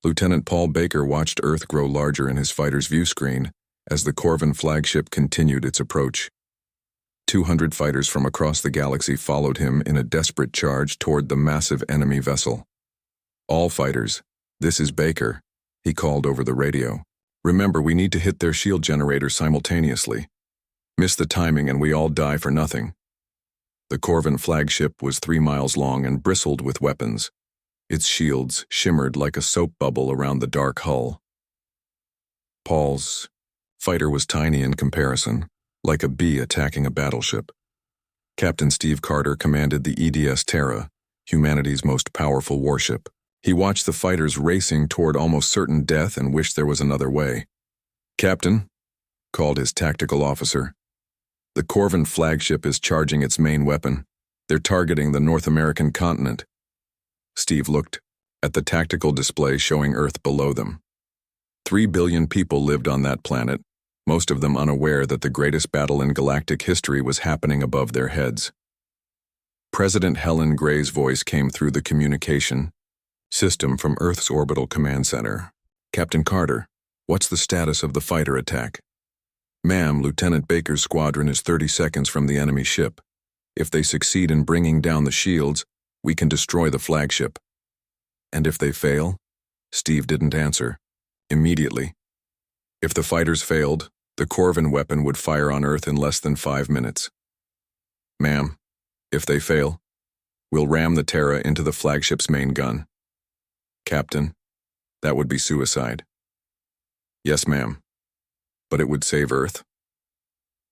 Lieutenant Paul Baker watched Earth grow larger in his fighter's view screen as the Corvin flagship continued its approach. 200 fighters from across the galaxy followed him in a desperate charge toward the massive enemy vessel. "All fighters, this is Baker," he called over the radio. "Remember, we need to hit their shield generator simultaneously. Miss the timing and we all die for nothing." The Corvin flagship was 3 miles long and bristled with weapons. Its shields shimmered like a soap bubble around the dark hull. Paul's fighter was tiny in comparison, like a bee attacking a battleship. Captain Steve Carter commanded the EDS Terra, humanity's most powerful warship. He watched the fighters racing toward almost certain death and wished there was another way. "Captain," called his tactical officer, "the Corvin flagship is charging its main weapon. They're targeting the North American continent." Steve looked at the tactical display showing Earth below them. 3 billion people lived on that planet, most of them unaware that the greatest battle in galactic history was happening above their heads. President Helen Gray's voice came through the communication system from Earth's orbital command center. "Captain Carter, what's the status of the fighter attack?" "Ma'am, Lieutenant Baker's squadron is 30 seconds from the enemy ship. If they succeed in bringing down the shields, we can destroy the flagship." "And if they fail?" Steve didn't answer. "Immediately. If the fighters failed, the Corvin weapon would fire on Earth in less than 5 minutes." "Ma'am, if they fail, we'll ram the Terra into the flagship's main gun." "Captain, that would be suicide." "Yes, ma'am. But it would save Earth."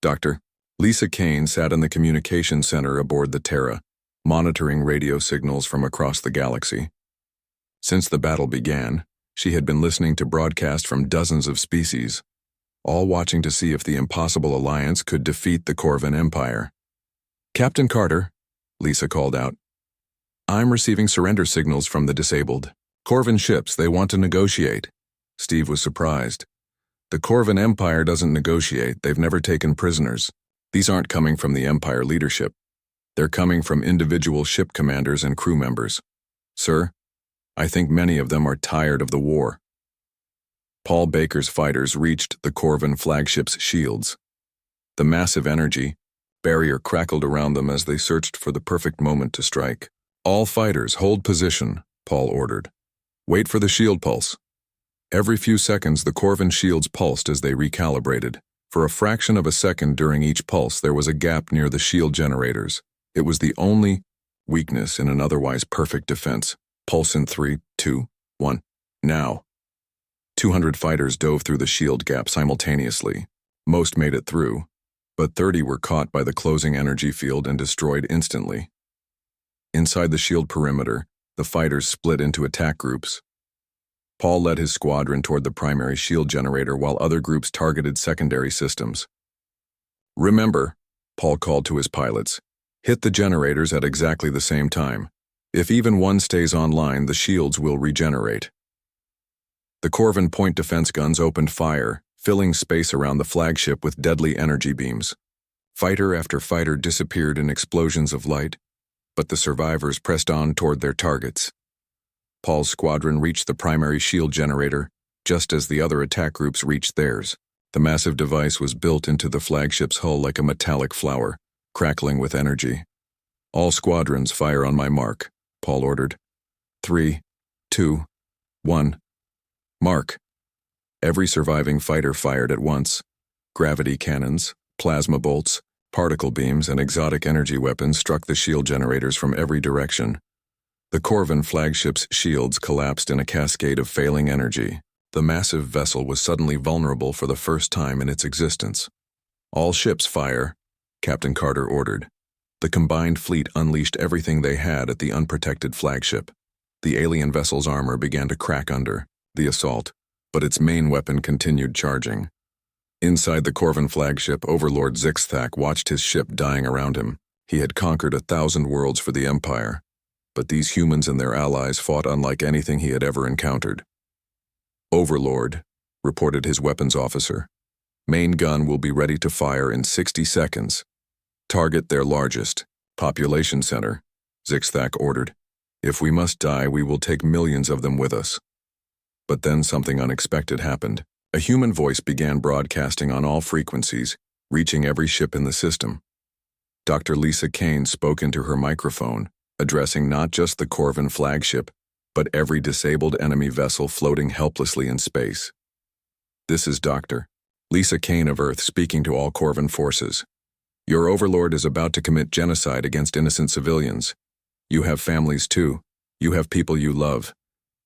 "Doctor." Lisa Kane sat in the communication center aboard the Terra, monitoring radio signals from across the galaxy. Since the battle began, she had been listening to broadcasts from dozens of species, all watching to see if the impossible alliance could defeat the Corvin Empire. "Captain Carter," Lisa called out, "I'm receiving surrender signals from the disabled Corvin ships. They want to negotiate." Steve was surprised. "The Corvin Empire doesn't negotiate. They've never taken prisoners. These aren't coming from the Empire leadership. They're coming from individual ship commanders and crew members. Sir, I think many of them are tired of the war." Paul Baker's fighters reached the Corvin flagship's shields. The massive energy barrier crackled around them as they searched for the perfect moment to strike. "All fighters, hold position," Paul ordered. "Wait for the shield pulse." Every few seconds, the Corvin shields pulsed as they recalibrated. For a fraction of a second during each pulse, there was a gap near the shield generators. It was the only weakness in an otherwise perfect defense. Pulse in 3, 2, 1. Now. 200 fighters dove through the shield gap simultaneously. Most made it through, but 30 were caught by the closing energy field and destroyed instantly. Inside the shield perimeter, the fighters split into attack groups. Paul led his squadron toward the primary shield generator while other groups targeted secondary systems. "Remember," Paul called to his pilots, "hit the generators at exactly the same time. If even one stays online, the shields will regenerate." The Corvin point defense guns opened fire, filling space around the flagship with deadly energy beams. Fighter after fighter disappeared in explosions of light, but the survivors pressed on toward their targets. Paul's squadron reached the primary shield generator, just as the other attack groups reached theirs. The massive device was built into the flagship's hull like a metallic flower, crackling with energy. "All squadrons, fire on my mark," Paul ordered. 3, 2, 1. Mark. Every surviving fighter fired at once. Gravity cannons, plasma bolts, particle beams, and exotic energy weapons struck the shield generators from every direction. The Corvin flagship's shields collapsed in a cascade of failing energy. The massive vessel was suddenly vulnerable for the first time in its existence. "All ships fire," Captain Carter ordered. The combined fleet unleashed everything they had at the unprotected flagship. The alien vessel's armor began to crack under the assault, but its main weapon continued charging. Inside the Corvin flagship, Overlord Zixthak watched his ship dying around him. He had conquered 1,000 worlds for the Empire, but these humans and their allies fought unlike anything he had ever encountered. "Overlord," reported his weapons officer. "Main gun will be ready to fire in 60 seconds. Target their largest population center," Zixthak ordered. "If we must die, we will take millions of them with us." But then something unexpected happened. A human voice began broadcasting on all frequencies, reaching every ship in the system. Dr. Lisa Kane spoke into her microphone, addressing not just the Corvin flagship, but every disabled enemy vessel floating helplessly in space. This is Dr. Lisa Kane of Earth speaking to all Corvin forces. Your overlord is about to commit genocide against innocent civilians. You have families too. You have people you love.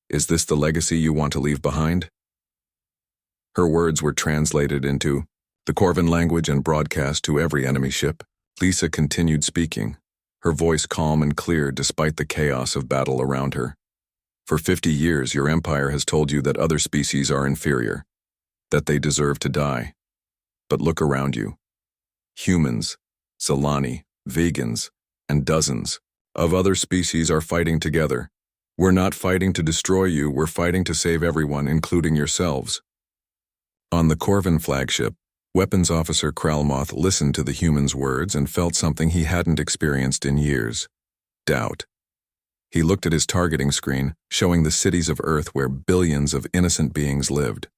Is this the legacy you want to leave behind? Her words were translated into the Corvin language and broadcast to every enemy ship. Lisa continued speaking, her voice calm and clear despite the chaos of battle around her. For 50 years, your empire has told you that other species are inferior, that they deserve to die. But look around you. Humans, Solani, vegans, and dozens of other species are fighting together. We're not fighting to destroy you, we're fighting to save everyone, including yourselves. On the Corvin flagship, Weapons Officer Kralmoth listened to the human's words and felt something he hadn't experienced in years: doubt. He looked at his targeting screen, showing the cities of Earth where billions of innocent beings lived.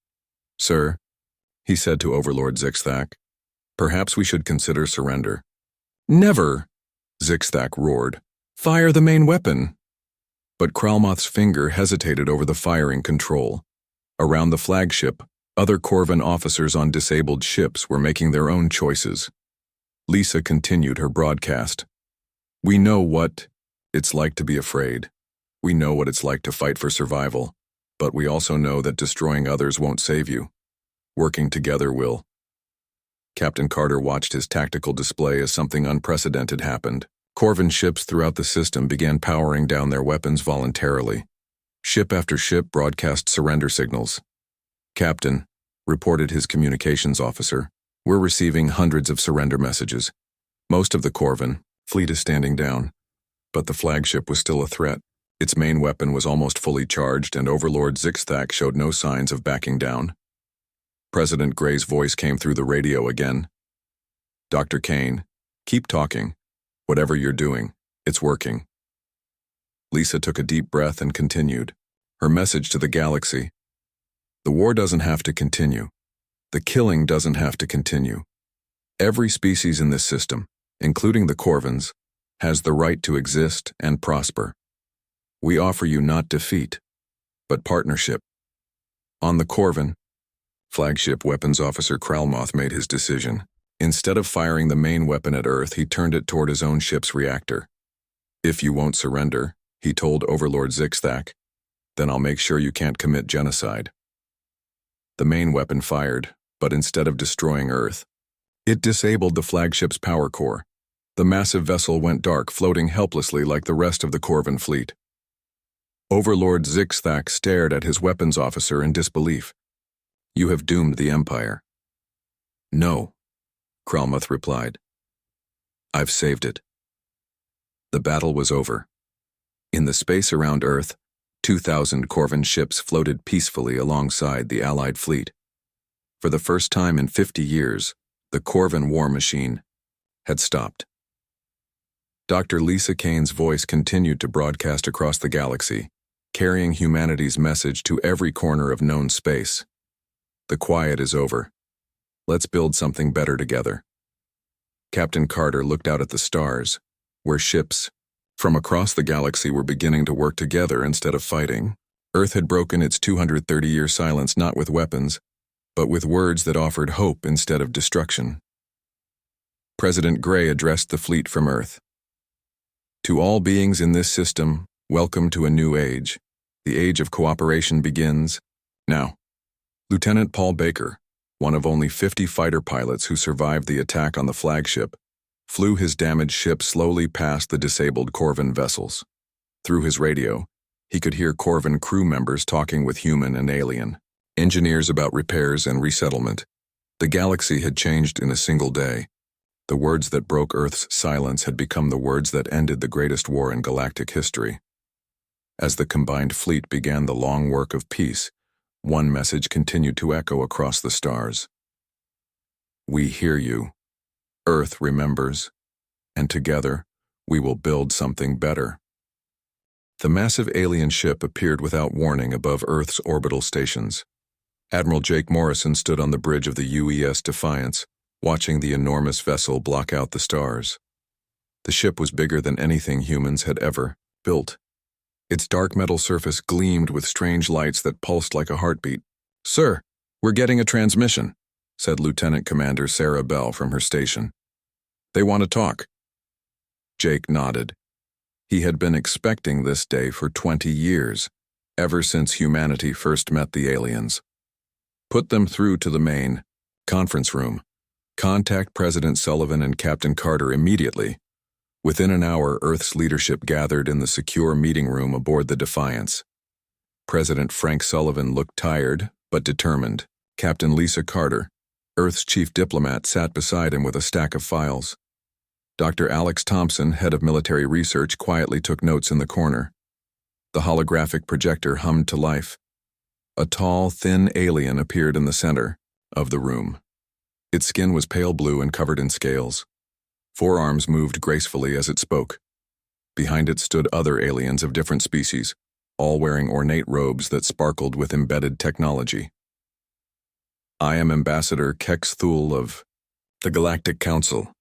Sir, he said to Overlord Zixthak, perhaps we should consider surrender. Never, Zixthak roared. Fire the main weapon. But Kralmoth's finger hesitated over the firing control. Around the flagship, other Corvin officers on disabled ships were making their own choices. Lisa continued her broadcast. We know what it's like to be afraid. We know what it's like to fight for survival. But we also know that destroying others won't save you. Working together will. Captain Carter watched his tactical display as something unprecedented happened. Corvin ships throughout the system began powering down their weapons voluntarily. Ship after ship broadcast surrender signals. Captain, reported his communications officer, we're receiving hundreds of surrender messages. Most of the Corvin fleet is standing down. But the flagship was still a threat. Its main weapon was almost fully charged, and Overlord Zixthak showed no signs of backing down. President Gray's voice came through the radio again. Dr. Kane, keep talking. Whatever you're doing, it's working. Lisa took a deep breath and continued. Her message to the galaxy. The war doesn't have to continue. The killing doesn't have to continue. Every species in this system, including the Corvins, has the right to exist and prosper. We offer you not defeat, but partnership. On the Corvin, Flagship Weapons Officer Kralmoth made his decision. Instead of firing the main weapon at Earth, he turned it toward his own ship's reactor. If you won't surrender, he told Overlord Zixthak, then I'll make sure you can't commit genocide. The main weapon fired, but instead of destroying Earth, it disabled the flagship's power core. The massive vessel went dark, floating helplessly like the rest of the Corvin fleet. Overlord Zixthak stared at his weapons officer in disbelief. You have doomed the Empire. No, Kralmoth replied. I've saved it. The battle was over. In the space around Earth, 2,000 Corvin ships floated peacefully alongside the Allied fleet. For the first time in 50 years, the Corvin war machine had stopped. Dr. Lisa Kane's voice continued to broadcast across the galaxy, carrying humanity's message to every corner of known space. The quiet is over. Let's build something better together. Captain Carter looked out at the stars, where ships from across the galaxy were beginning to work together instead of fighting. Earth had broken its 230-year silence not with weapons, but with words that offered hope instead of destruction. President Gray addressed the fleet from Earth. To all beings in this system, welcome to a new age. The age of cooperation begins now. Lieutenant Paul Baker, one of only 50 fighter pilots who survived the attack on the flagship, flew his damaged ship slowly past the disabled Corvin vessels. Through his radio, he could hear Corvin crew members talking with human and alien engineers about repairs and resettlement. The galaxy had changed in a single day. The words that broke Earth's silence had become the words that ended the greatest war in galactic history. As the combined fleet began the long work of peace, one message continued to echo across the stars. We hear you. Earth remembers, and together we will build something better. The massive alien ship appeared without warning above Earth's orbital stations. Admiral Jake Morrison stood on the bridge of the UES Defiance, watching the enormous vessel block out the stars. The ship was bigger than anything humans had ever built. Its dark metal surface gleamed with strange lights that pulsed like a heartbeat. "Sir, we're getting a transmission," said Lieutenant Commander Sarah Bell from her station. "They want to talk." Jake nodded. He had been expecting this day for 20 years, ever since humanity first met the aliens. "Put them through to the main conference room. Contact President Sullivan and Captain Carter immediately." Within an hour, Earth's leadership gathered in the secure meeting room aboard the Defiance. President Frank Sullivan looked tired, but determined. Captain Lisa Carter, Earth's chief diplomat, sat beside him with a stack of files. Dr. Alex Thompson, head of military research, quietly took notes in the corner. The holographic projector hummed to life. A tall, thin alien appeared in the center of the room. Its skin was pale blue and covered in scales. Four arms moved gracefully as it spoke. Behind it stood other aliens of different species, all wearing ornate robes that sparkled with embedded technology. "I am Ambassador Kex Thule of the Galactic Council,"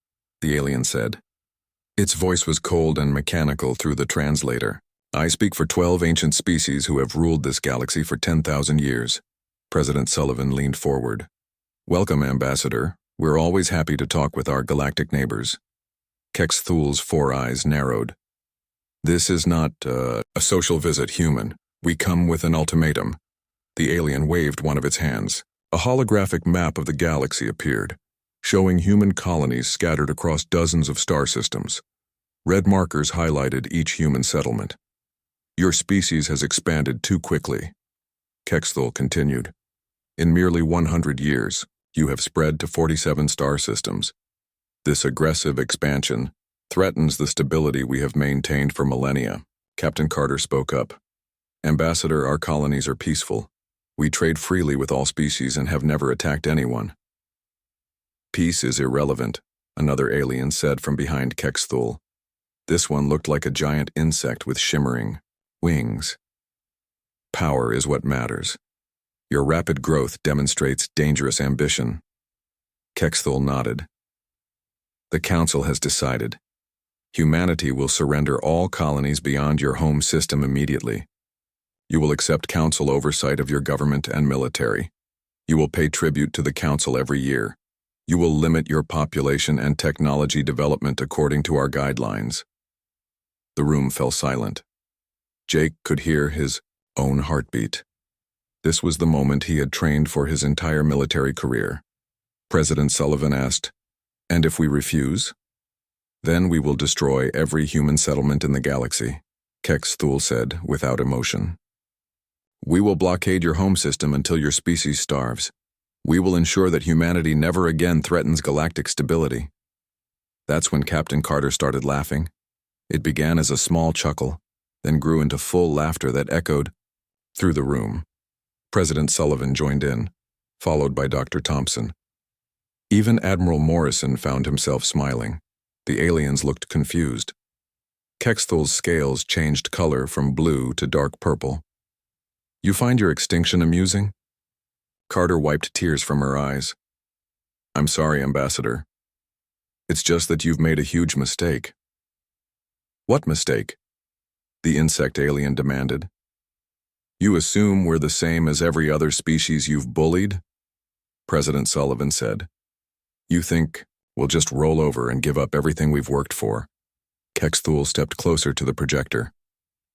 the alien said. Its voice was cold and mechanical through the translator. "I speak for 12 ancient species who have ruled this galaxy for 10,000 years. President Sullivan leaned forward. "Welcome, Ambassador. We're always happy to talk with our galactic neighbors." Kex Thule's four eyes narrowed. "This is not a social visit, human. We come with an ultimatum." The alien waved one of its hands. A holographic map of the galaxy appeared, showing human colonies scattered across dozens of star systems. Red markers highlighted each human settlement. "Your species has expanded too quickly," Kex Thule continued. "In merely 100 years, you have spread to 47 star systems. This aggressive expansion threatens the stability we have maintained for millennia." Captain Carter spoke up. "Ambassador, our colonies are peaceful. We trade freely with all species and have never attacked anyone." "Peace is irrelevant," another alien said from behind Kex Thule. This one looked like a giant insect with shimmering wings. "Power is what matters. Your rapid growth demonstrates dangerous ambition." Kex Thule nodded. "The Council has decided. Humanity will surrender all colonies beyond your home system immediately. You will accept Council oversight of your government and military. You will pay tribute to the Council every year. You will limit your population and technology development according to our guidelines." The room fell silent. Jake could hear his own heartbeat. This was the moment he had trained for his entire military career. President Sullivan asked, "And if we refuse?" "Then we will destroy every human settlement in the galaxy," Kex Thule said without emotion. "We will blockade your home system until your species starves. We will ensure that humanity never again threatens galactic stability." That's when Captain Carter started laughing. It began as a small chuckle, then grew into full laughter that echoed through the room. President Sullivan joined in, followed by Dr. Thompson. Even Admiral Morrison found himself smiling. The aliens looked confused. Kex Thule's scales changed color from blue to dark purple. "You find your extinction amusing?" Carter wiped tears from her eyes. "I'm sorry, Ambassador. It's just that you've made a huge mistake." "What mistake?" the insect alien demanded. "You assume we're the same as every other species you've bullied?" President Sullivan said. "You think we'll just roll over and give up everything we've worked for?" Kex Thule stepped closer to the projector.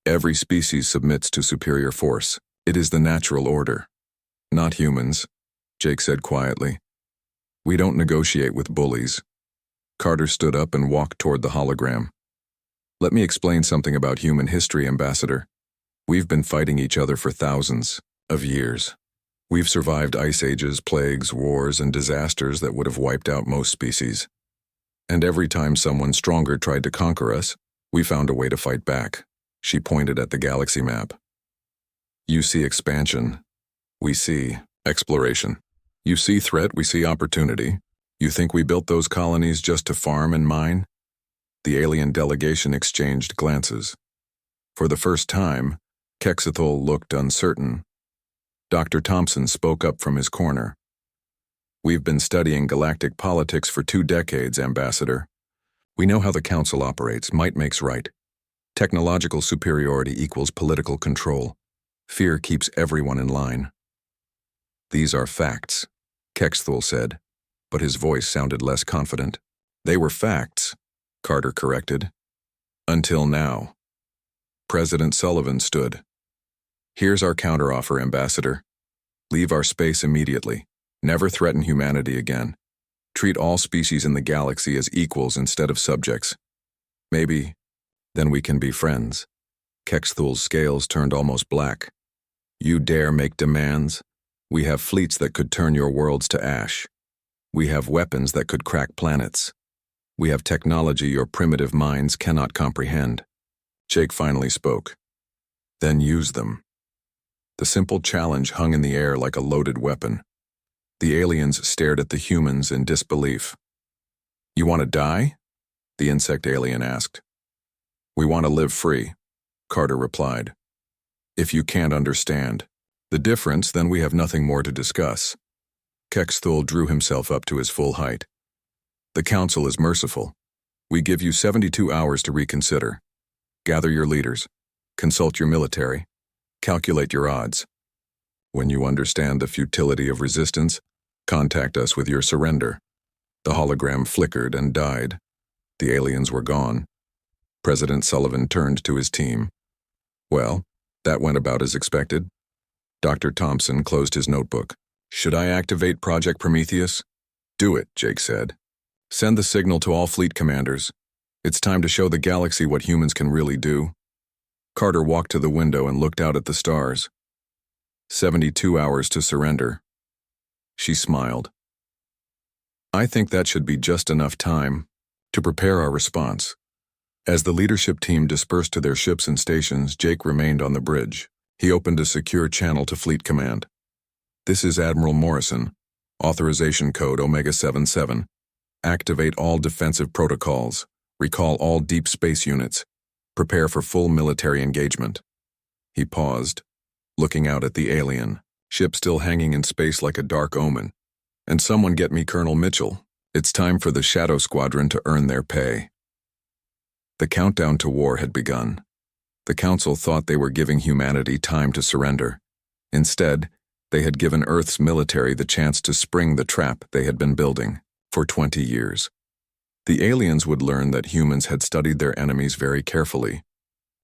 "Every species submits to superior force. It is the natural order." "Not humans," Jake said quietly. "We don't negotiate with bullies." Carter stood up and walked toward the hologram. "Let me explain something about human history, Ambassador. We've been fighting each other for thousands of years. We've survived ice ages, plagues, wars, and disasters that would have wiped out most species. And every time someone stronger tried to conquer us, we found a way to fight back." She pointed at the galaxy map. "You see expansion. We see exploration. You see threat, we see opportunity. You think we built those colonies just to farm and mine?" The alien delegation exchanged glances. For the first time, Quetzalcoatl looked uncertain. Dr. Thompson spoke up from his corner. "We've been studying galactic politics for 2 decades, Ambassador. We know how the Council operates. Might makes right. Technological superiority equals political control. Fear keeps everyone in line." "These are facts," Quetzalcoatl said, but his voice sounded less confident. "They were facts," Carter corrected. "Until now." President Sullivan stood. "Here's our counteroffer, Ambassador. Leave our space immediately. Never threaten humanity again. Treat all species in the galaxy as equals instead of subjects. Maybe, then we can be friends." Quetzalcoatl's scales turned almost black. "You dare make demands? We have fleets that could turn your worlds to ash. We have weapons that could crack planets. We have technology your primitive minds cannot comprehend." Jake finally spoke. "Then use them." The simple challenge hung in the air like a loaded weapon. The aliens stared at the humans in disbelief. "You want to die?" the insect alien asked. "We want to live free," Carter replied. "If you can't understand the difference, then we have nothing more to discuss." Quetzalcoatl drew himself up to his full height. "The Council is merciful. We give you 72 hours to reconsider. Gather your leaders, consult your military, calculate your odds. When you understand the futility of resistance, contact us with your surrender." The hologram flickered and died. The aliens were gone. President Sullivan turned to his team. "Well, that went about as expected." Dr. Thompson closed his notebook. "Should I activate Project Prometheus?" "Do it," Jake said. "Send the signal to all fleet commanders. It's time to show the galaxy what humans can really do." Carter walked to the window and looked out at the stars. 72 hours to surrender. She smiled. "I think that should be just enough time to prepare our response." As the leadership team dispersed to their ships and stations, Jake remained on the bridge. He opened a secure channel to Fleet Command. "This is Admiral Morrison. Authorization code Omega-77. Activate all defensive protocols. Recall all deep space units. Prepare for full military engagement." He paused, looking out at the alien ship still hanging in space like a dark omen. "And someone get me Colonel Mitchell. It's time for the Shadow Squadron to earn their pay." The countdown to war had begun. The Council thought they were giving humanity time to surrender. Instead, they had given Earth's military the chance to spring the trap they had been building for 20 years. The aliens would learn that humans had studied their enemies very carefully,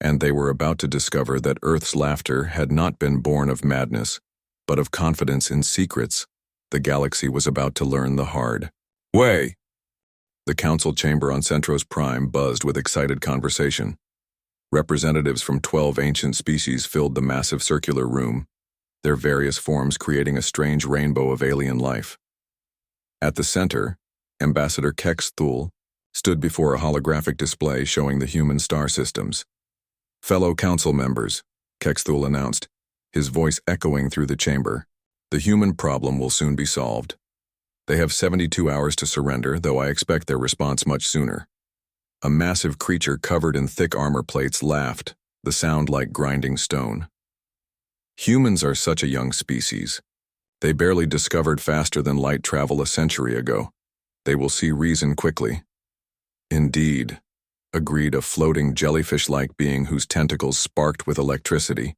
and they were about to discover that Earth's laughter had not been born of madness, but of confidence in secrets. The galaxy was about to learn the hard way. The Council chamber on Centros Prime buzzed with excited conversation. Representatives from 12 ancient species filled the massive circular room, their various forms creating a strange rainbow of alien life. At the center, Ambassador Quetzalcoatl stood before a holographic display showing the human star systems. "Fellow Council members," Quetzalcoatl announced, his voice echoing through the chamber, "the human problem will soon be solved. They have 72 hours to surrender, though I expect their response much sooner." A massive creature covered in thick armor plates laughed, the sound like grinding stone. "Humans are such a young species. They barely discovered faster than light travel a century ago. They will see reason quickly." "Indeed," agreed a floating jellyfish-like being whose tentacles sparked with electricity.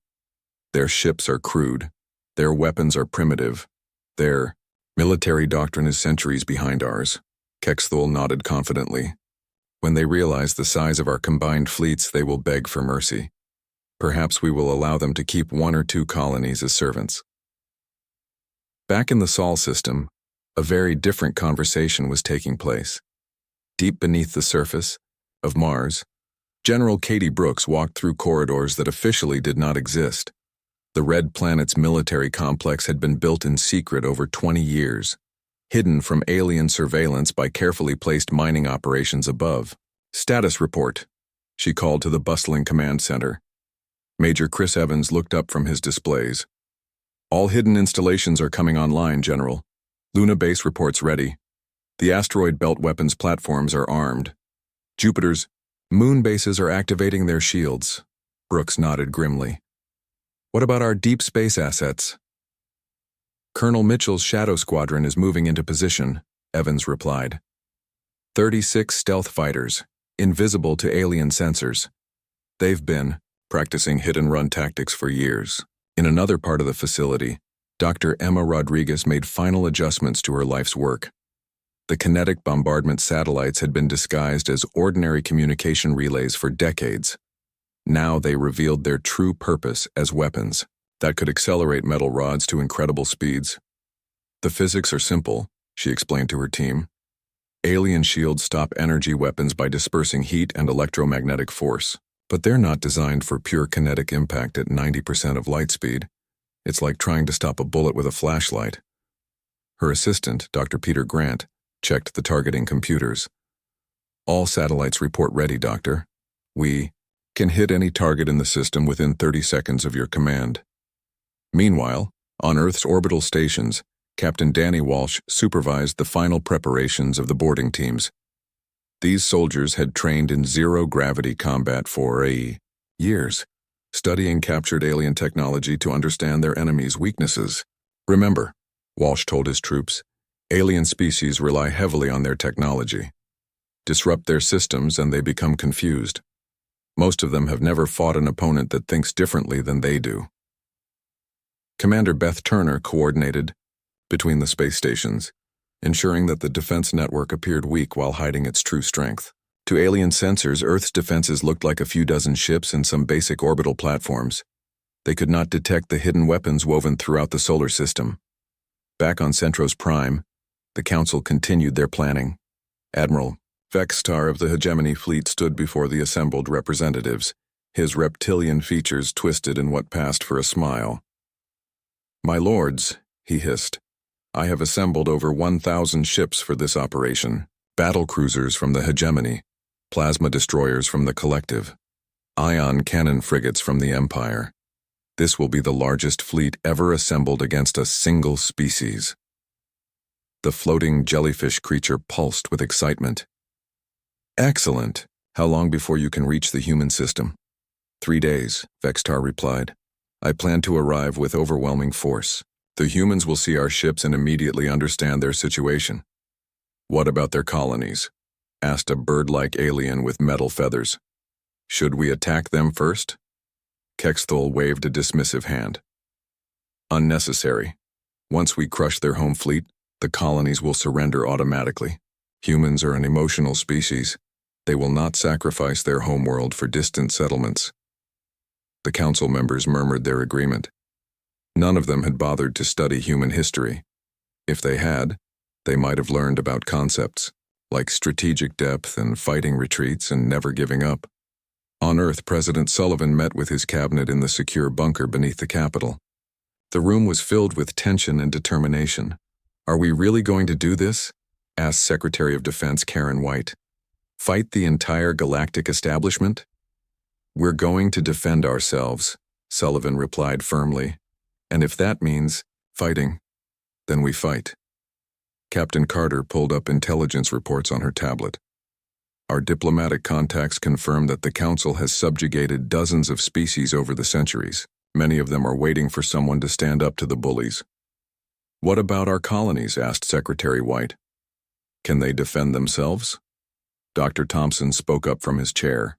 "Their ships are crude. Their weapons are primitive. Their military doctrine is centuries behind ours." Quetzalcoatl nodded confidently. "When they realize the size of our combined fleets, they will beg for mercy. Perhaps we will allow them to keep 1 or 2 colonies as servants." Back in the Sol system, a very different conversation was taking place. Deep beneath the surface of Mars, General Katie Brooks walked through corridors that officially did not exist. The Red Planet's military complex had been built in secret over 20 years, hidden from alien surveillance by carefully placed mining operations above. "Status report," she called to the bustling command center. Major Chris Evans looked up from his displays. "All hidden installations are coming online, General. Luna Base reports ready. The asteroid belt weapons platforms are armed. Jupiter's moon bases are activating their shields. Brooks nodded grimly. What about our deep space assets? Colonel Mitchell's Shadow Squadron is moving into position, Evans replied. 36 stealth fighters, invisible to alien sensors. They've been practicing hit-and-run tactics for years. In another part of the facility, Dr. Emma Rodriguez made final adjustments to her life's work. The kinetic bombardment satellites had been disguised as ordinary communication relays for decades. Now they revealed their true purpose as weapons that could accelerate metal rods to incredible speeds. The physics are simple, she explained to her team. Alien shields stop energy weapons by dispersing heat and electromagnetic force, but they're not designed for pure kinetic impact at 90% of light speed. It's like trying to stop a bullet with a flashlight. Her assistant, Dr. Peter Grant, checked the targeting computers. All satellites report ready, Doctor. We can hit any target in the system within 30 seconds of your command. Meanwhile, on Earth's orbital stations, Captain Danny Walsh supervised the final preparations of the boarding teams. These soldiers had trained in zero-gravity combat for years, studying captured alien technology to understand their enemies' weaknesses. Remember, Walsh told his troops, alien species rely heavily on their technology. Disrupt their systems and they become confused. Most of them have never fought an opponent that thinks differently than they do. Commander Beth Turner coordinated between the space stations, ensuring that the defense network appeared weak while hiding its true strength. To alien sensors, Earth's defenses looked like a few dozen ships and some basic orbital platforms. They could not detect the hidden weapons woven throughout the solar system. Back on Centros Prime, the Council continued their planning. Admiral Vextar of the Hegemony Fleet stood before the assembled representatives, his reptilian features twisted in what passed for a smile. My lords, he hissed, I have assembled over 1,000 ships for this operation. Battle cruisers from the Hegemony, plasma destroyers from the Collective, ion cannon frigates from the Empire. This will be the largest fleet ever assembled against a single species. The floating jellyfish creature pulsed with excitement. Excellent. How long before you can reach the human system? 3 days, Vextar replied. I plan to arrive with overwhelming force. The humans will see our ships and immediately understand their situation. What about their colonies? Asked a bird-like alien with metal feathers. Should we attack them first? Kexthol waved a dismissive hand. Unnecessary. Once we crush their home fleet, the colonies will surrender automatically. Humans are an emotional species. They will not sacrifice their homeworld for distant settlements. The council members murmured their agreement. None of them had bothered to study human history. If they had, they might have learned about concepts, like strategic depth and fighting retreats and never giving up. On Earth, President Sullivan met with his cabinet in the secure bunker beneath the Capitol. The room was filled with tension and determination. Are we really going to do this? Asked Secretary of Defense Karen White. Fight the entire galactic establishment? We're going to defend ourselves, Sullivan replied firmly. And if that means fighting, then we fight. Captain Carter pulled up intelligence reports on her tablet. Our diplomatic contacts confirm that the Council has subjugated dozens of species over the centuries. Many of them are waiting for someone to stand up to the bullies. What about our colonies? Asked Secretary White. Can they defend themselves? Dr. Thompson spoke up from his chair.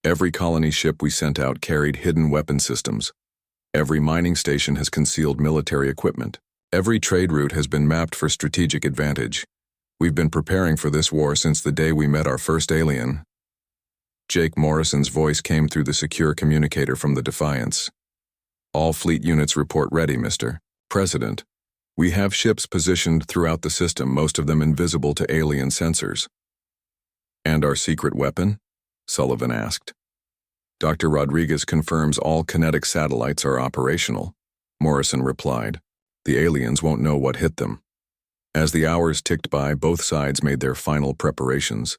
Every colony ship we sent out carried hidden weapon systems. Every mining station has concealed military equipment. Every trade route has been mapped for strategic advantage. We've been preparing for this war since the day we met our first alien. Jake Morrison's voice came through the secure communicator from the Defiance. All fleet units report ready, Mr. President. We have ships positioned throughout the system, most of them invisible to alien sensors. And our secret weapon? Sullivan asked. Dr. Rodriguez confirms all kinetic satellites are operational, Morrison replied. The aliens won't know what hit them. As the hours ticked by, both sides made their final preparations.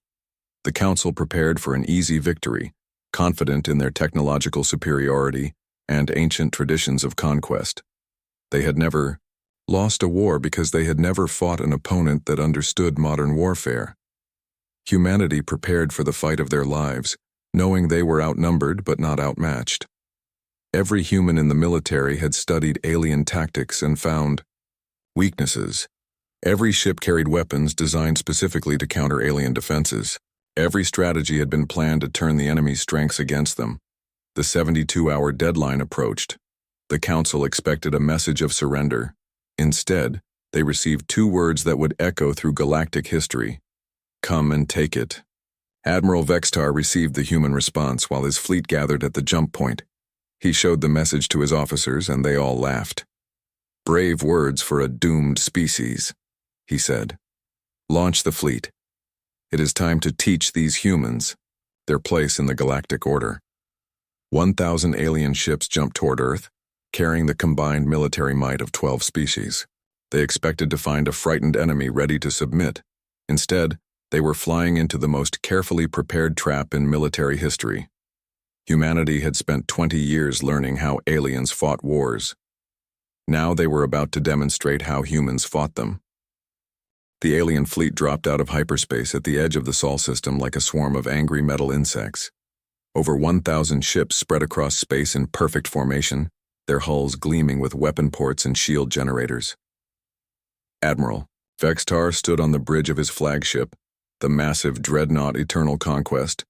The Council prepared for an easy victory, confident in their technological superiority and ancient traditions of conquest. They had never lost a war because they had never fought an opponent that understood modern warfare. Humanity prepared for the fight of their lives, knowing they were outnumbered but not outmatched. Every human in the military had studied alien tactics and found weaknesses. Every ship carried weapons designed specifically to counter alien defenses. Every strategy had been planned to turn the enemy's strengths against them. The 72-hour deadline approached. The Council expected a message of surrender. Instead, they received 2 words that would echo through galactic history. Come and take it. Admiral Vextar received the human response while his fleet gathered at the jump point. He showed the message to his officers and they all laughed. Brave words for a doomed species, he said. Launch the fleet. It is time to teach these humans their place in the galactic order. 1,000 alien ships jumped toward Earth, carrying the combined military might of 12 species. They expected to find a frightened enemy ready to submit. Instead, they were flying into the most carefully prepared trap in military history. Humanity had spent 20 years learning how aliens fought wars. Now they were about to demonstrate how humans fought them. The alien fleet dropped out of hyperspace at the edge of the Sol system like a swarm of angry metal insects. Over 1,000 ships spread across space in perfect formation, their hulls gleaming with weapon ports and shield generators. Admiral Vextar stood on the bridge of his flagship, the massive dreadnought Eternal Conquest,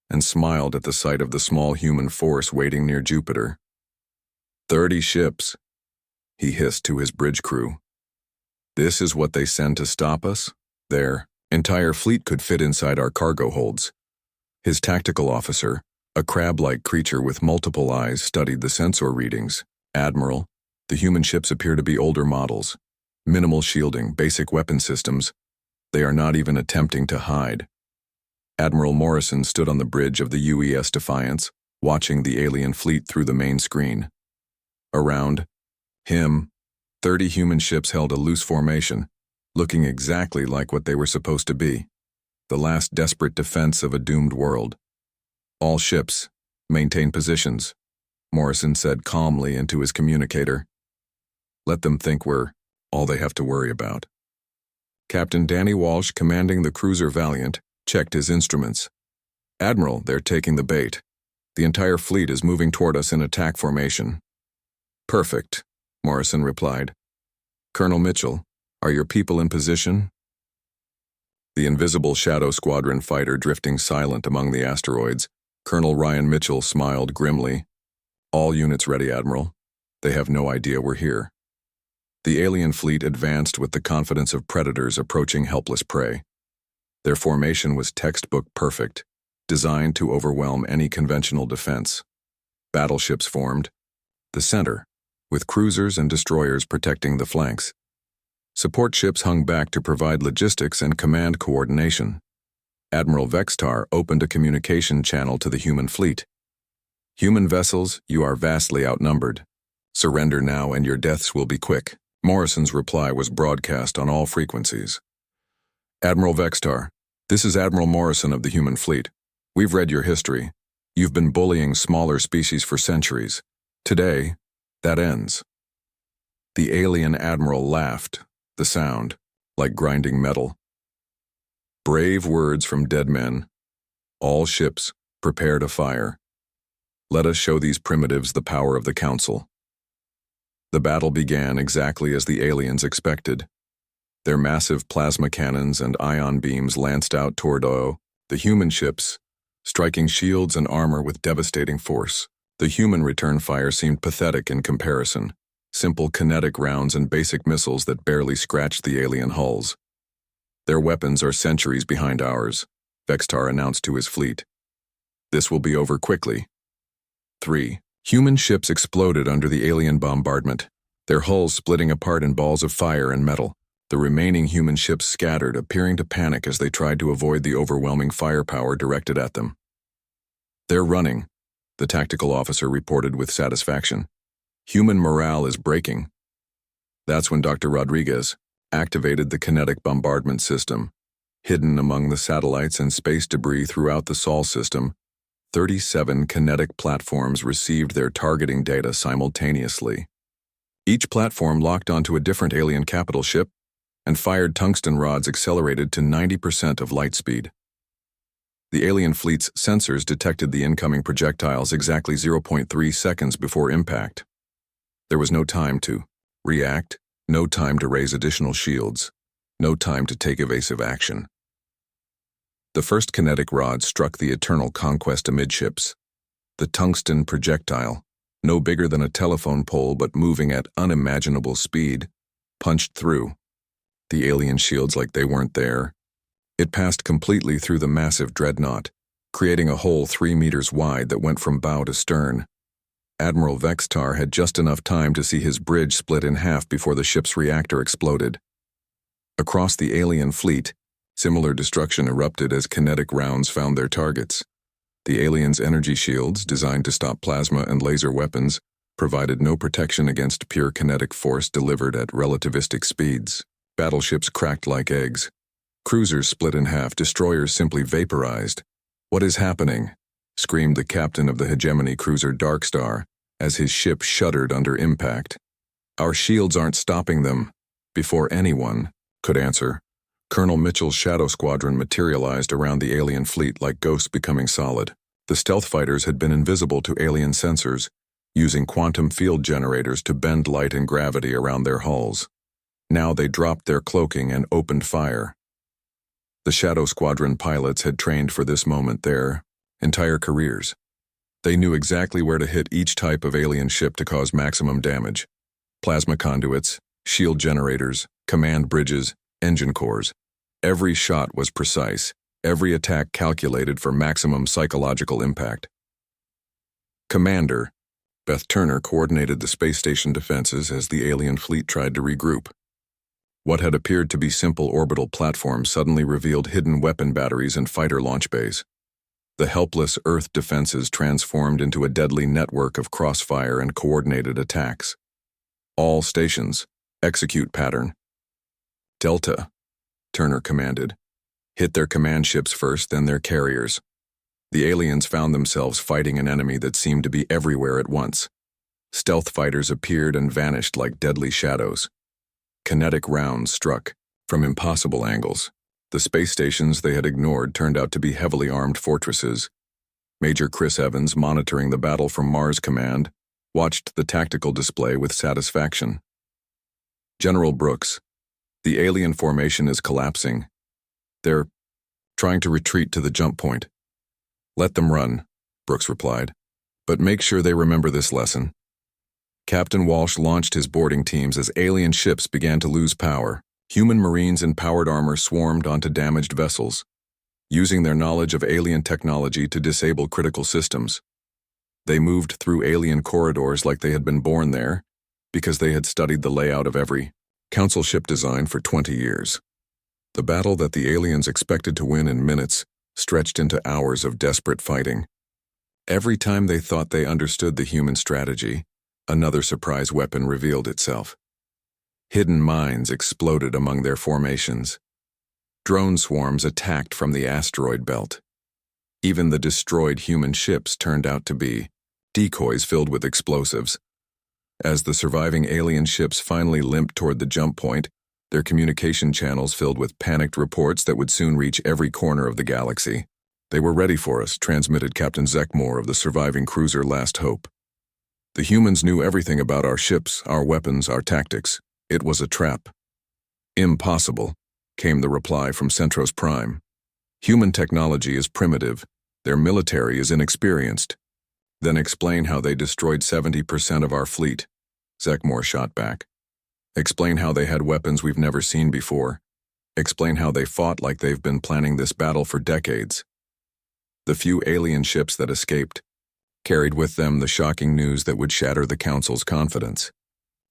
and smiled at the sight of the small human force waiting near Jupiter. 30 ships, he hissed to his bridge crew. This is what they send to stop us? Their entire fleet could fit inside our cargo holds. His tactical officer, a crab-like creature with multiple eyes, studied the sensor readings. Admiral, the human ships appear to be older models. Minimal shielding, basic weapon systems. They are not even attempting to hide. Admiral Morrison stood on the bridge of the UES Defiance, watching the alien fleet through the main screen. Around him, 30 human ships held a loose formation, looking exactly like what they were supposed to be. The last desperate defense of a doomed world. All ships, maintain positions, Morrison said calmly into his communicator. Let them think we're all they have to worry about. Captain Danny Walsh, commanding the cruiser Valiant, checked his instruments. Admiral, they're taking the bait. The entire fleet is moving toward us in attack formation. Perfect, Morrison replied. Colonel Mitchell, are your people in position? The invisible Shadow Squadron fighter drifting silent among the asteroids, Colonel Ryan Mitchell smiled grimly. All units ready, Admiral. They have no idea we're here. The alien fleet advanced with the confidence of predators approaching helpless prey. Their formation was textbook perfect, designed to overwhelm any conventional defense. Battleships formed, the center, with cruisers and destroyers protecting the flanks. Support ships hung back to provide logistics and command coordination. Admiral Vextar opened a communication channel to the human fleet. Human vessels, you are vastly outnumbered. Surrender now and your deaths will be quick. Morrison's reply was broadcast on all frequencies. Admiral Vextar, this is Admiral Morrison of the human fleet. We've read your history. You've been bullying smaller species for centuries. Today, that ends. The alien admiral laughed, the sound, like grinding metal. Brave words from dead men. All ships, prepare to fire. Let us show these primitives the power of the Council. The battle began exactly as the aliens expected. Their massive plasma cannons and ion beams lanced out toward the human ships, striking shields and armor with devastating force. The human return fire seemed pathetic in comparison. Simple kinetic rounds and basic missiles that barely scratched the alien hulls. Their weapons are centuries behind ours, Vextar announced to his fleet. This will be over quickly. 3. Human ships exploded under the alien bombardment, their hulls splitting apart in balls of fire and metal. The remaining human ships scattered, appearing to panic as they tried to avoid the overwhelming firepower directed at them. They're running, the tactical officer reported with satisfaction. Human morale is breaking. That's when Dr. Rodriguez activated the kinetic bombardment system. Hidden among the satellites and space debris throughout the Sol system, 37 kinetic platforms received their targeting data simultaneously. Each platform locked onto a different alien capital ship and fired tungsten rods accelerated to 90% of light speed. The alien fleet's sensors detected the incoming projectiles exactly 0.3 seconds before impact. There was no time to react, no time to raise additional shields, no time to take evasive action. The first kinetic rod struck the Eternal Conquest amidships. The tungsten projectile, no bigger than a telephone pole but moving at unimaginable speed, punched through. The alien shields like they weren't there. It passed completely through the massive dreadnought, creating a hole 3 meters wide that went from bow to stern. Admiral Vextar had just enough time to see his bridge split in half before the ship's reactor exploded. Across the alien fleet, similar destruction erupted as kinetic rounds found their targets. The aliens' energy shields, designed to stop plasma and laser weapons, provided no protection against pure kinetic force delivered at relativistic speeds. Battleships cracked like eggs. Cruisers split in half, destroyers simply vaporized. "What is happening?" screamed the captain of the hegemony cruiser Darkstar as his ship shuddered under impact. "Our shields aren't stopping them." Before anyone could answer, Colonel Mitchell's Shadow Squadron materialized around the alien fleet like ghosts becoming solid. The stealth fighters had been invisible to alien sensors, using quantum field generators to bend light and gravity around their hulls. Now they dropped their cloaking and opened fire. The Shadow Squadron pilots had trained for this moment their entire careers. They knew exactly where to hit each type of alien ship to cause maximum damage. Plasma conduits, shield generators, command bridges, engine cores. Every shot was precise, every attack calculated for maximum psychological impact. Commander Beth Turner coordinated the space station defenses as the alien fleet tried to regroup. What had appeared to be simple orbital platforms suddenly revealed hidden weapon batteries and fighter launch bays. The helpless Earth defenses transformed into a deadly network of crossfire and coordinated attacks. "All stations, execute pattern." "Delta," Turner commanded. "Hit their command ships first, then their carriers." The aliens found themselves fighting an enemy that seemed to be everywhere at once. Stealth fighters appeared and vanished like deadly shadows. Kinetic rounds struck from impossible angles. The space stations they had ignored turned out to be heavily armed fortresses. Major Chris Evans, monitoring the battle from Mars Command, watched the tactical display with satisfaction. "General Brooks, the alien formation is collapsing. They're trying to retreat to the jump point." "Let them run," Brooks replied. "But make sure they remember this lesson." Captain Walsh launched his boarding teams as alien ships began to lose power. Human Marines in powered armor swarmed onto damaged vessels, using their knowledge of alien technology to disable critical systems. They moved through alien corridors like they had been born there, because they had studied the layout of every Council ship design for 20 years. The battle that the aliens expected to win in minutes stretched into hours of desperate fighting. Every time they thought they understood the human strategy, another surprise weapon revealed itself. Hidden mines exploded among their formations. Drone swarms attacked from the asteroid belt. Even the destroyed human ships turned out to be decoys filled with explosives. As the surviving alien ships finally limped toward the jump point, their communication channels filled with panicked reports that would soon reach every corner of the galaxy. "They were ready for us," transmitted Captain Zekmore of the surviving cruiser Last Hope. "The humans knew everything about our ships, our weapons, our tactics. It was a trap." "Impossible," came the reply from Centros Prime. "Human technology is primitive. Their military is inexperienced." "Then explain how they destroyed 70% of our fleet," Zekmore shot back. "Explain how they had weapons we've never seen before. Explain how they fought like they've been planning this battle for decades." The few alien ships that escaped carried with them the shocking news that would shatter the Council's confidence.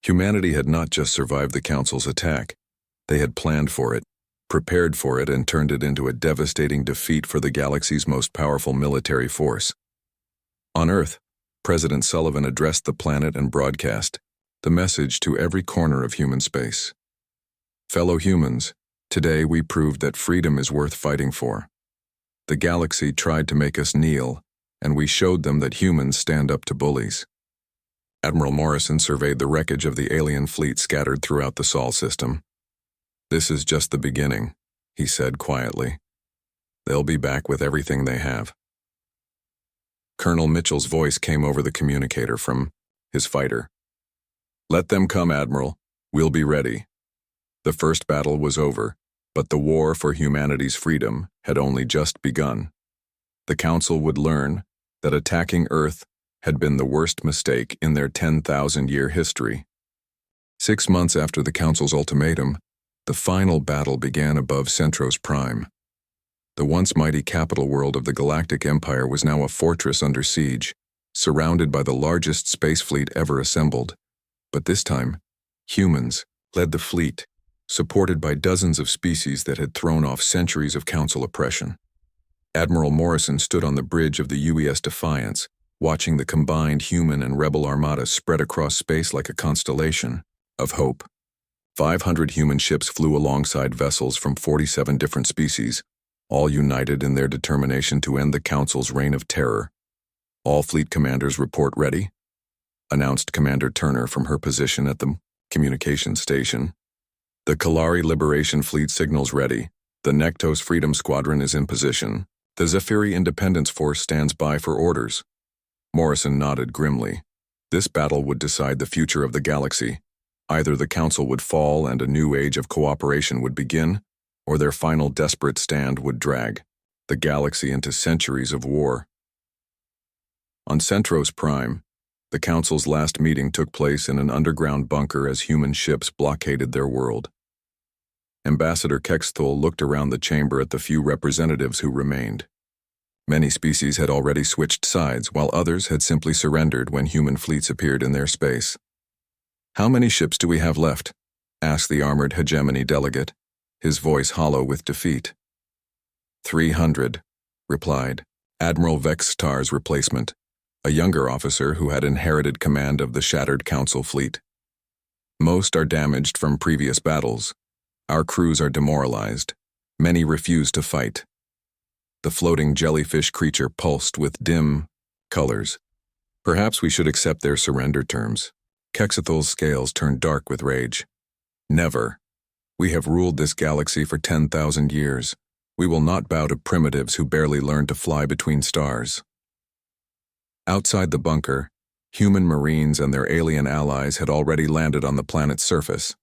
Humanity had not just survived the Council's attack. They had planned for it, prepared for it, and turned it into a devastating defeat for the galaxy's most powerful military force. On Earth, President Sullivan addressed the planet and broadcast the message to every corner of human space. "Fellow humans, today we proved that freedom is worth fighting for. The galaxy tried to make us kneel, and we showed them that humans stand up to bullies." Admiral Morrison surveyed the wreckage of the alien fleet scattered throughout the Sol system. "This is just the beginning," he said quietly. They'll be back with everything they have. Colonel Mitchell's voice came over the communicator from his fighter. Let them come, Admiral. We'll be ready. The first battle was over, but the war for humanity's freedom had only just begun. The Council would learn that attacking Earth had been the worst mistake in their 10,000-year history. 6 months after the Council's ultimatum, the final battle began above Centros Prime. The once mighty capital world of the Galactic Empire was now a fortress under siege, surrounded by the largest space fleet ever assembled. But this time, humans led the fleet, supported by dozens of species that had thrown off centuries of Council oppression. Admiral Morrison stood on the bridge of the UES Defiance, watching the combined human and rebel armada spread across space like a constellation of hope. 500 human ships flew alongside vessels from 47 different species, all united in their determination to end the Council's reign of terror. All fleet commanders report ready, announced Commander Turner from her position at the communications station. The Kalari Liberation Fleet signals ready. The Nektos Freedom Squadron is in position. The Zephyri Independence Force stands by for orders. Morrison nodded grimly. This battle would decide the future of the galaxy. Either the Council would fall and a new age of cooperation would begin, or their final desperate stand would drag the galaxy into centuries of war. On Centros Prime, the Council's last meeting took place in an underground bunker as human ships blockaded their world. Ambassador Kexthul looked around the chamber at the few representatives who remained. Many species had already switched sides, while others had simply surrendered when human fleets appeared in their space. How many ships do we have left? Asked the armored hegemony delegate, his voice hollow with defeat. 300, replied Admiral Vexstar's replacement, a younger officer who had inherited command of the shattered Council fleet. Most are damaged from previous battles. Our crews are demoralized. Many refuse to fight. The floating jellyfish creature pulsed with dim colors. Perhaps we should accept their surrender terms. Kexithul's scales turned dark with rage. Never. We have ruled this galaxy for 10,000 years. We will not bow to primitives who barely learned to fly between stars. Outside the bunker, human marines and their alien allies had already landed on the planet's surface.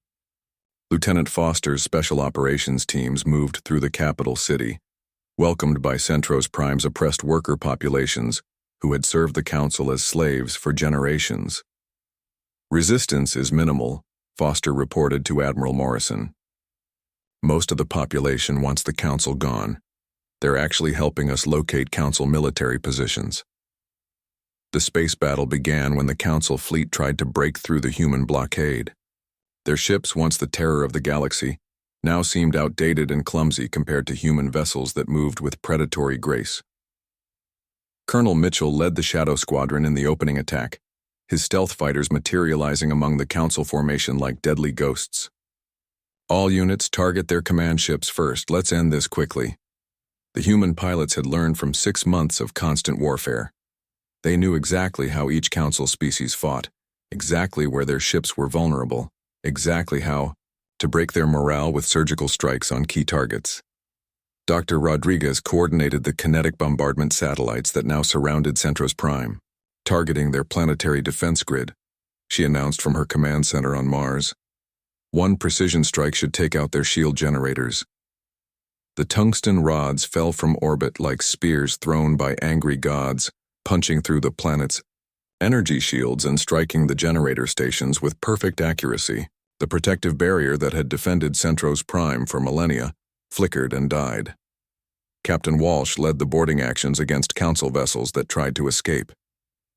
Lieutenant Foster's special operations teams moved through the capital city, welcomed by Centros Prime's oppressed worker populations who had served the Council as slaves for generations. Resistance is minimal, Foster reported to Admiral Morrison. Most of the population wants the Council gone. They're actually helping us locate Council military positions. The space battle began when the Council fleet tried to break through the human blockade. Their ships, once the terror of the galaxy, now seemed outdated and clumsy compared to human vessels that moved with predatory grace. Colonel Mitchell led the Shadow Squadron in the opening attack, his stealth fighters materializing among the Council formation like deadly ghosts. All units target their command ships first. Let's end this quickly. The human pilots had learned from 6 months of constant warfare. They knew exactly how each Council species fought, exactly where their ships were vulnerable, exactly how to break their morale with surgical strikes on key targets. Dr. Rodriguez coordinated the kinetic bombardment satellites that now surrounded Centros Prime, targeting their planetary defense grid, she announced from her command center on Mars. One precision strike should take out their shield generators. The tungsten rods fell from orbit like spears thrown by angry gods, punching through the planet's energy shields and striking the generator stations with perfect accuracy. The protective barrier that had defended Centros Prime for millennia flickered and died. Captain Walsh led the boarding actions against Council vessels that tried to escape.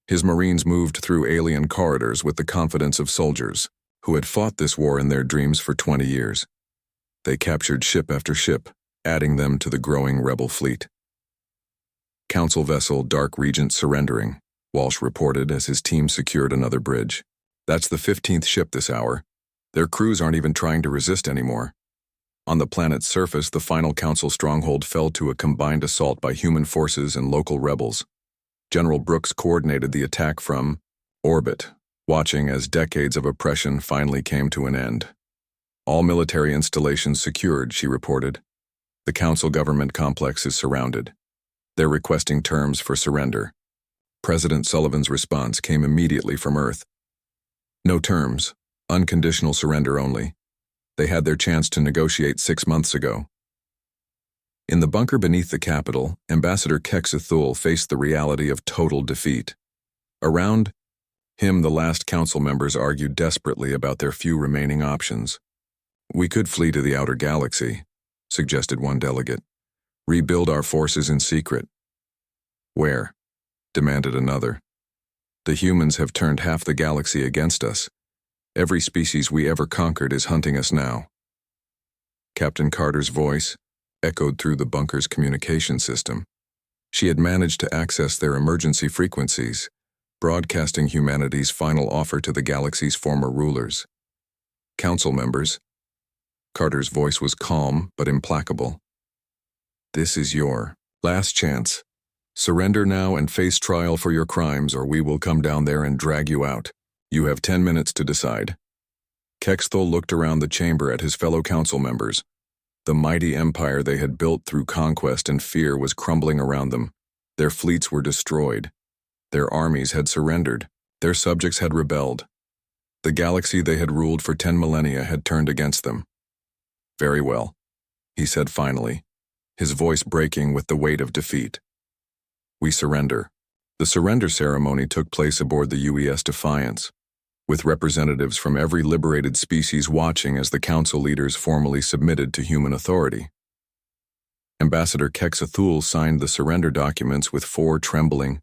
His Marines moved through alien corridors with the confidence of soldiers who had fought this war in their dreams for 20 years. They captured ship after ship, adding them to the growing rebel fleet. Council vessel Dark Regent surrendering, Walsh reported as his team secured another bridge. That's the 15th ship this hour. Their crews aren't even trying to resist anymore. On the planet's surface, the final Council stronghold fell to a combined assault by human forces and local rebels. General Brooks coordinated the attack from orbit, watching as decades of oppression finally came to an end. All military installations secured, she reported. The Council government complex is surrounded. They're requesting terms for surrender. President Sullivan's response came immediately from Earth. No terms, unconditional surrender only. They had their chance to negotiate 6 months ago. In the bunker beneath the Capitol, Ambassador Kexathul faced the reality of total defeat. Around him, the last council members argued desperately about their few remaining options. "We could flee to the outer galaxy," suggested one delegate. "Rebuild our forces in secret." "Where?" demanded another. "The humans have turned half the galaxy against us. Every species we ever conquered is hunting us now." Captain Carter's voice echoed through the bunker's communication system. She had managed to access their emergency frequencies, broadcasting humanity's final offer to the galaxy's former rulers. "Council members." Carter's voice was calm but implacable. "This is your last chance. Surrender now and face trial for your crimes, or we will come down there and drag you out. You have 10 minutes to decide." Kexthul looked around the chamber at his fellow council members. The mighty empire they had built through conquest and fear was crumbling around them. Their fleets were destroyed. Their armies had surrendered. Their subjects had rebelled. The galaxy they had ruled for 10 millennia had turned against them. "Very well," he said finally, his voice breaking with the weight of defeat. "We surrender." The surrender ceremony took place aboard the UES Defiance, with representatives from every liberated species watching as the council leaders formally submitted to human authority. Ambassador Kexathul signed the surrender documents with 4 trembling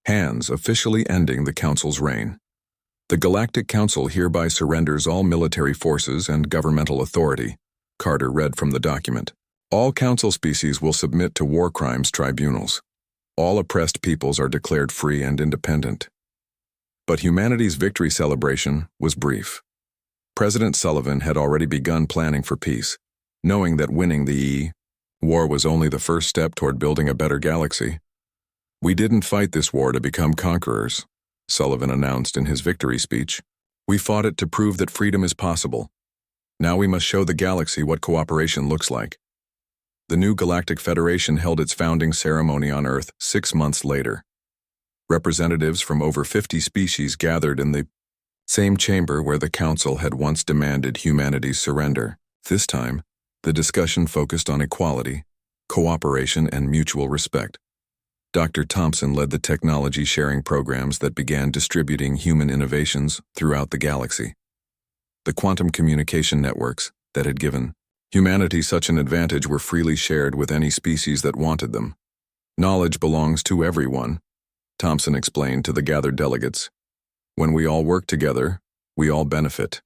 hands, officially ending the council's reign. "The Galactic Council hereby surrenders all military forces and governmental authority," Carter read from the document. "All council species will submit to war crimes tribunals. All oppressed peoples are declared free and independent." But humanity's victory celebration was brief. President Sullivan had already begun planning for peace, knowing that winning the war was only the first step toward building a better galaxy. "We didn't fight this war to become conquerors," Sullivan announced in his victory speech. "We fought it to prove that freedom is possible. Now we must show the galaxy what cooperation looks like." The new Galactic Federation held its founding ceremony on Earth 6 months later. Representatives from over 50 species gathered in the same chamber where the Council had once demanded humanity's surrender. This time, the discussion focused on equality, cooperation, and mutual respect. Dr. Thompson led the technology-sharing programs that began distributing human innovations throughout the galaxy. The quantum communication networks that had given humanity such an advantage were freely shared with any species that wanted them. "Knowledge belongs to everyone," Thompson explained to the gathered delegates. "When we all work together, we all benefit."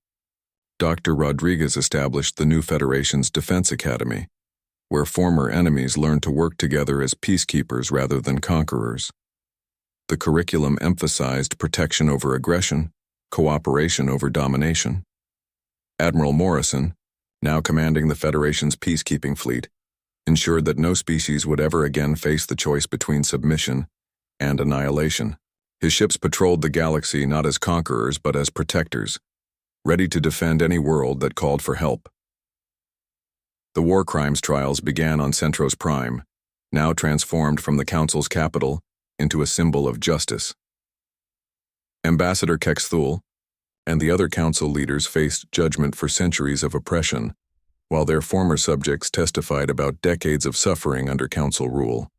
Dr. Rodriguez established the new Federation's Defense Academy, where former enemies learned to work together as peacekeepers rather than conquerors. The curriculum emphasized protection over aggression, cooperation over domination. Admiral Morrison, now commanding the Federation's peacekeeping fleet, ensured that no species would ever again face the choice between submission and annihilation. His ships patrolled the galaxy not as conquerors but as protectors, ready to defend any world that called for help. The war crimes trials began on Centros Prime, now transformed from the Council's capital into a symbol of justice. Ambassador Kexthul and the other Council leaders faced judgment for centuries of oppression, while their former subjects testified about decades of suffering under Council rule.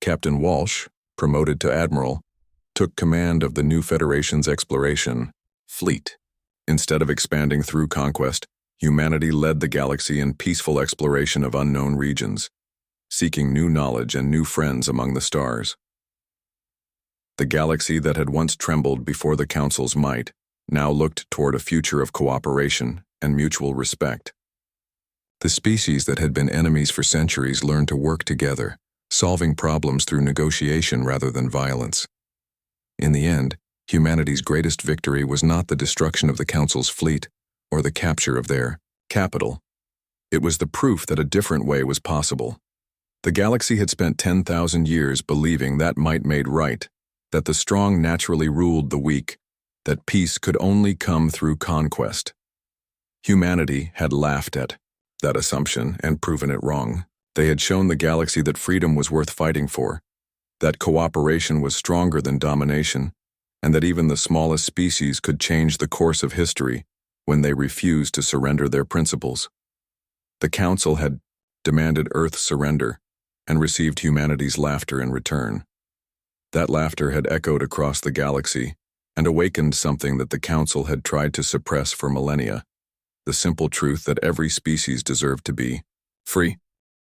Captain Walsh, promoted to Admiral, took command of the new Federation's exploration fleet. Instead of expanding through conquest, humanity led the galaxy in peaceful exploration of unknown regions, seeking new knowledge and new friends among the stars. The galaxy that had once trembled before the Council's might now looked toward a future of cooperation and mutual respect. The species that had been enemies for centuries learned to work together, solving problems through negotiation rather than violence. In the end, humanity's greatest victory was not the destruction of the Council's fleet or the capture of their capital. It was the proof that a different way was possible. The galaxy had spent 10,000 years believing that might made right, that the strong naturally ruled the weak, that peace could only come through conquest. Humanity had laughed at that assumption and proven it wrong. They had shown the galaxy that freedom was worth fighting for, that cooperation was stronger than domination, and that even the smallest species could change the course of history when they refused to surrender their principles. The Council had demanded Earth's surrender and received humanity's laughter in return. That laughter had echoed across the galaxy and awakened something that the Council had tried to suppress for millennia, the simple truth that every species deserved to be free.